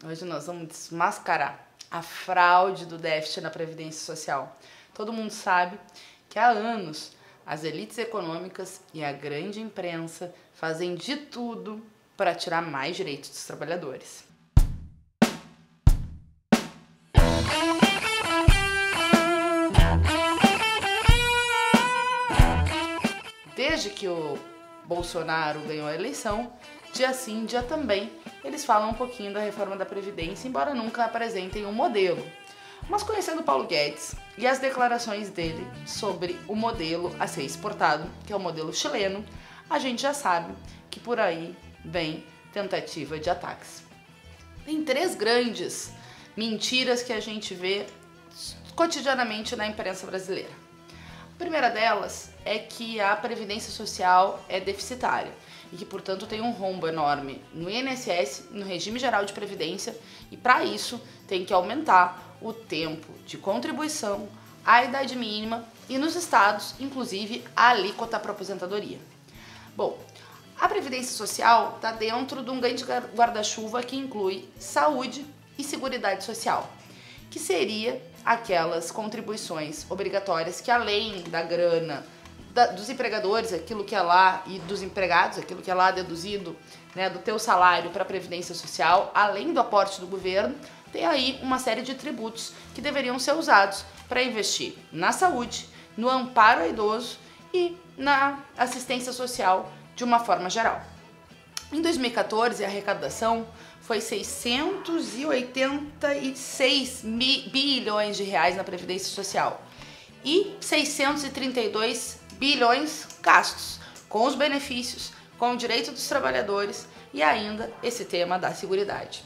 Hoje nós vamos desmascarar a fraude do déficit na Previdência Social. Todo mundo sabe que há anos as elites econômicas e a grande imprensa fazem de tudo para tirar mais direitos dos trabalhadores. Desde que o Bolsonaro ganhou a eleição, dia sim, dia também, eles falam um pouquinho da reforma da Previdência, embora nunca apresentem um modelo. Mas conhecendo Paulo Guedes e as declarações dele sobre o modelo a ser exportado, que é o modelo chileno, a gente já sabe que por aí vem tentativa de ataques. Tem três grandes mentiras que a gente vê cotidianamente na imprensa brasileira. A primeira delas é que a Previdência Social é deficitária e que, portanto, tem um rombo enorme no INSS, no Regime Geral de Previdência, e para isso tem que aumentar o tempo de contribuição, a idade mínima e, nos estados, inclusive, a alíquota para aposentadoria. Bom, a Previdência Social está dentro de um grande guarda-chuva que inclui saúde e seguridade social, que seria aquelas contribuições obrigatórias que, além da grana dos empregadores, aquilo que é lá, e dos empregados, aquilo que é lá deduzido, né, do teu salário para a Previdência Social, além do aporte do governo, tem aí uma série de tributos que deveriam ser usados para investir na saúde, no amparo ao idoso e na assistência social de uma forma geral. Em 2014, a arrecadação foi 686 bilhões de reais na Previdência Social e 632 bilhões gastos com os benefícios, com o direito dos trabalhadores e ainda esse tema da seguridade.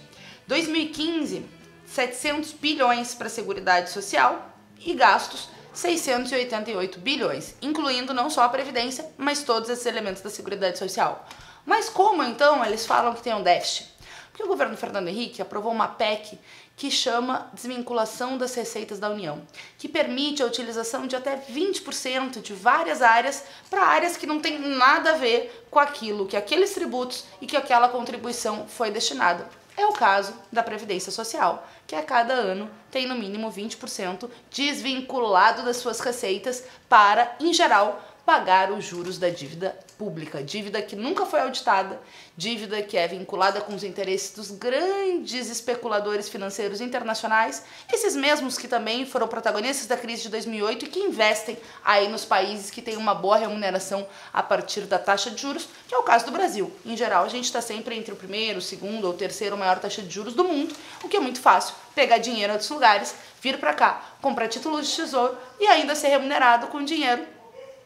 2015, 700 bilhões para a Seguridade Social e gastos 688 bilhões, incluindo não só a Previdência, mas todos esses elementos da Seguridade Social. Mas como então eles falam que tem um déficit? Porque o governo Fernando Henrique aprovou uma PEC que chama Desvinculação das Receitas da União, que permite a utilização de até 20% de várias áreas para áreas que não tem nada a ver com aquilo que aqueles tributos e que aquela contribuição foi destinada. É o caso da Previdência Social, que a cada ano tem no mínimo 20% desvinculado das suas receitas para, em geral, pagar os juros da dívida pública, dívida que nunca foi auditada, dívida que é vinculada com os interesses dos grandes especuladores financeiros internacionais, esses mesmos que também foram protagonistas da crise de 2008 e que investem aí nos países que têm uma boa remuneração a partir da taxa de juros, que é o caso do Brasil. Em geral, a gente está sempre entre o primeiro, o segundo ou o terceiro maior taxa de juros do mundo, o que é muito fácil pegar dinheiro em outros lugares, vir para cá, comprar títulos de tesouro e ainda ser remunerado com dinheiro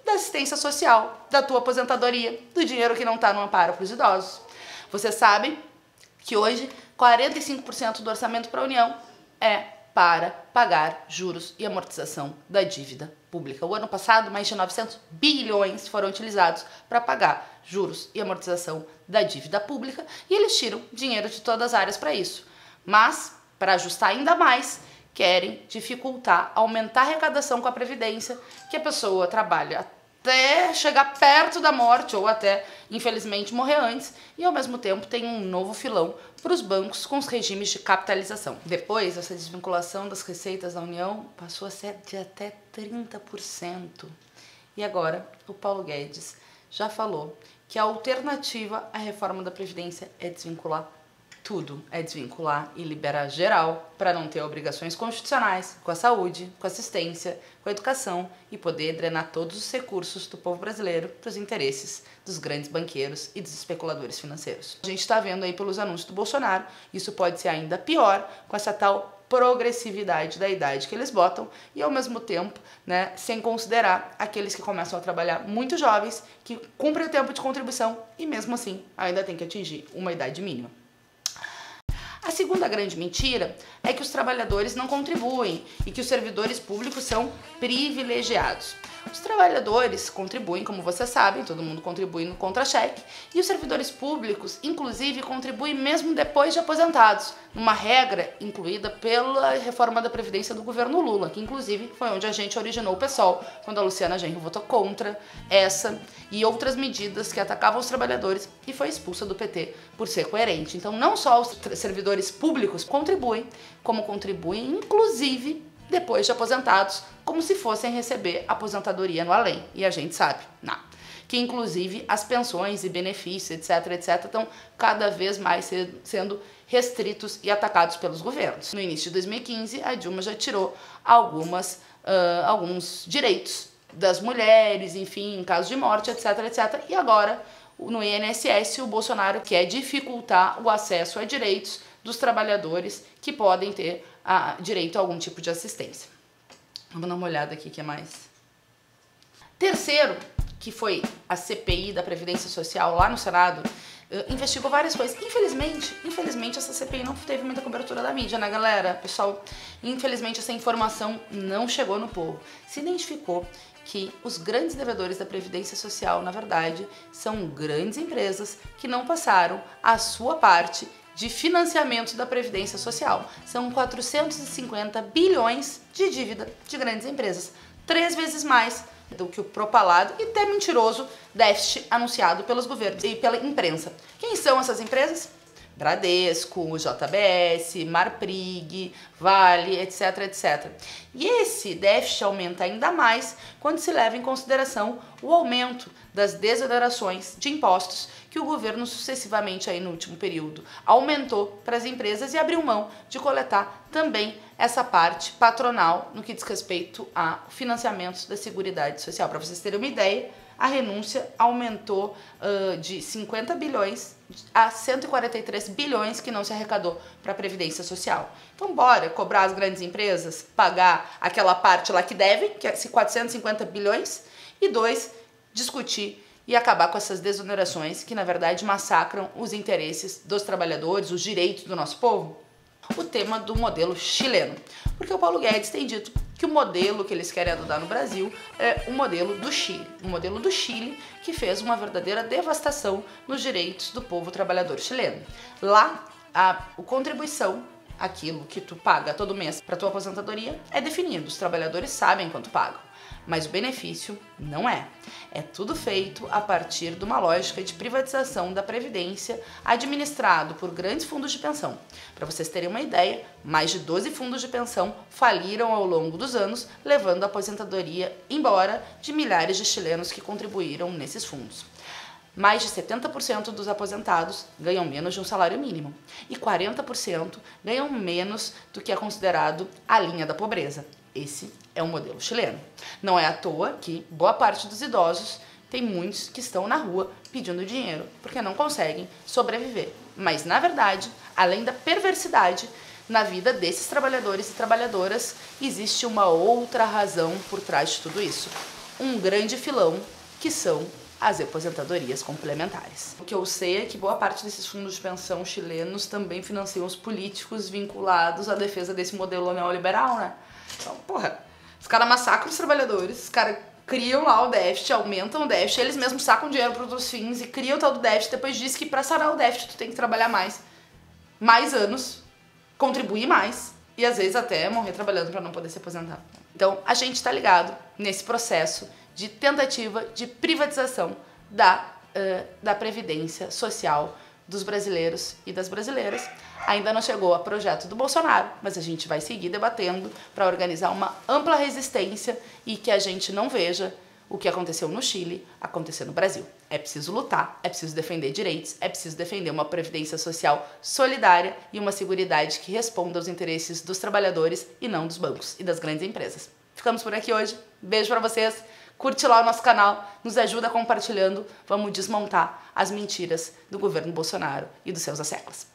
da assistência social, da tua aposentadoria, do dinheiro que não está no amparo para os idosos. Você sabe que hoje 45% do orçamento para a União é para pagar juros e amortização da dívida pública. O ano passado, mais de 900 bilhões foram utilizados para pagar juros e amortização da dívida pública e eles tiram dinheiro de todas as áreas para isso. Mas, para ajustar ainda mais, querem dificultar, aumentar a arrecadação com a Previdência, que a pessoa trabalha até chegar perto da morte ou até, infelizmente, morrer antes e, ao mesmo tempo, tem um novo filão para os bancos com os regimes de capitalização. Depois, essa desvinculação das receitas da União passou a ser de até 30%. E agora, o Paulo Guedes já falou que a alternativa à reforma da Previdência é desvincular tudo, é desvincular e liberar geral para não ter obrigações constitucionais com a saúde, com a assistência, com a educação e poder drenar todos os recursos do povo brasileiro para os interesses dos grandes banqueiros e dos especuladores financeiros. A gente está vendo aí pelos anúncios do Bolsonaro, isso pode ser ainda pior com essa tal progressividade da idade que eles botam e ao mesmo tempo, né, sem considerar aqueles que começam a trabalhar muito jovens, que cumprem o tempo de contribuição e mesmo assim ainda tem que atingir uma idade mínima. A segunda grande mentira é que os trabalhadores não contribuem e que os servidores públicos são privilegiados. Os trabalhadores contribuem, como vocês sabem, todo mundo contribui no contra-cheque, e os servidores públicos, inclusive, contribuem mesmo depois de aposentados, numa regra incluída pela reforma da Previdência do governo Lula, que inclusive foi onde a gente originou o PSOL, quando a Luciana Genro votou contra essa e outras medidas que atacavam os trabalhadores e foi expulsa do PT por ser coerente. Então, não só os servidores servidores públicos contribuem, inclusive depois de aposentados, como se fossem receber aposentadoria no além. E a gente sabe, não. Que inclusive as pensões e benefícios, etc, estão cada vez mais sendo restritos e atacados pelos governos. No início de 2015, a Dilma já tirou alguns direitos das mulheres, enfim, em caso de morte, etc. E agora, no INSS, o Bolsonaro quer dificultar o acesso a direitos dos trabalhadores que podem ter direito a algum tipo de assistência. Vamos dar uma olhada aqui, o que é mais? Terceiro, que foi a CPI da Previdência Social lá no Senado, investigou várias coisas. Infelizmente essa CPI não teve muita cobertura da mídia, né, galera? Pessoal, infelizmente essa informação não chegou no povo. Se identificou que os grandes devedores da Previdência Social, na verdade, são grandes empresas que não passaram a sua parte de financiamento da Previdência Social. São 450 bilhões de dívida de grandes empresas, 3 vezes mais do que o propalado e até mentiroso déficit anunciado pelos governos e pela imprensa. Quem são essas empresas? Bradesco, JBS, Marprig, Vale, etc. E esse déficit aumenta ainda mais quando se leva em consideração o aumento das desonerações de impostos que o governo sucessivamente aí no último período aumentou para as empresas e abriu mão de coletar também essa parte patronal no que diz respeito a financiamentos da Seguridade Social. Para vocês terem uma ideia, a renúncia aumentou de 50 bilhões a 143 bilhões que não se arrecadou para a Previdência Social. Então bora cobrar as grandes empresas, pagar aquela parte lá que devem, que é 450 bilhões, e 2, discutir e acabar com essas desonerações que na verdade massacram os interesses dos trabalhadores, os direitos do nosso povo. O tema do modelo chileno, porque o Paulo Guedes tem dito que o modelo que eles querem adotar no Brasil é o modelo do Chile. O modelo do Chile que fez uma verdadeira devastação nos direitos do povo trabalhador chileno. Lá, a contribuição, aquilo que tu paga todo mês para tua aposentadoria, é definido. Os trabalhadores sabem quanto pagam. Mas o benefício não é. É tudo feito a partir de uma lógica de privatização da Previdência administrado por grandes fundos de pensão. Para vocês terem uma ideia, mais de 12 fundos de pensão faliram ao longo dos anos, levando a aposentadoria embora de milhares de chilenos que contribuíram nesses fundos. Mais de 70% dos aposentados ganham menos de um salário mínimo e 40% ganham menos do que é considerado a linha da pobreza. Esse é o modelo chileno. Não é à toa que boa parte dos idosos tem muitos que estão na rua pedindo dinheiro porque não conseguem sobreviver. Mas, na verdade, além da perversidade na vida desses trabalhadores e trabalhadoras, existe uma outra razão por trás de tudo isso. Um grande filão que são as aposentadorias complementares. O que eu sei é que boa parte desses fundos de pensão chilenos também financiam os políticos vinculados à defesa desse modelo neoliberal, né? Então, porra, os caras massacram os trabalhadores, os caras criam lá o déficit, aumentam o déficit, eles mesmos sacam dinheiro para outros fins e criam o tal do déficit, depois diz que para sanar o déficit tu tem que trabalhar mais anos, contribuir mais e às vezes até morrer trabalhando para não poder se aposentar. Então, a gente tá ligado nesse processo de tentativa de privatização da Previdência Social dos brasileiros e das brasileiras. Ainda não chegou a projeto do Bolsonaro, mas a gente vai seguir debatendo para organizar uma ampla resistência e que a gente não veja o que aconteceu no Chile acontecer no Brasil. É preciso lutar, é preciso defender direitos, é preciso defender uma previdência social solidária e uma seguridade que responda aos interesses dos trabalhadores e não dos bancos e das grandes empresas. Ficamos por aqui hoje. Beijo pra vocês. Curte lá o nosso canal, nos ajuda compartilhando. Vamos desmontar as mentiras do governo Bolsonaro e dos seus asseclas.